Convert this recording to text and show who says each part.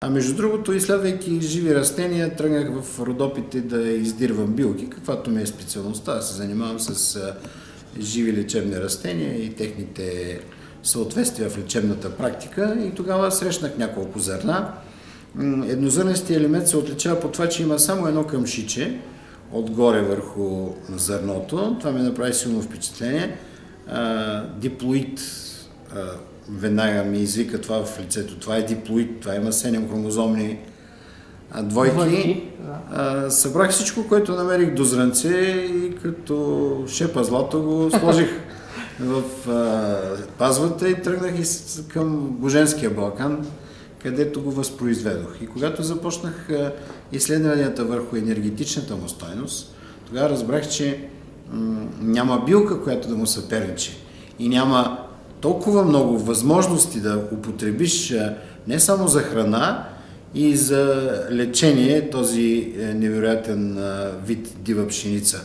Speaker 1: А между другото, изследвайки живи растения, тръгнах в Родопите да издирвам билки, каквато ми е специалността. Да се занимавам с живи лечебни растения и техните съответствия в лечебната практика. И тогава срещнах няколко зърна. Еднозърнестият елемент се отличава по това, че има само едно къмшиче отгоре върху зърното. Това ми направи силно впечатление. Диплоид, веднага ми извика това в лицето. Това е диплоид, това има 7 хромозомни двойки. Събрах всичко, което намерих до зранце и като шепа злато го сложих в пазвата и тръгнах към Боженския Балкан, където го възпроизведох. И когато започнах изследванията върху енергетичната му стойност, тогава разбрах, че няма билка, която да му съперничи. И няма толкова много възможности да употребиш не само за храна и за лечение този невероятен вид дива пшеница.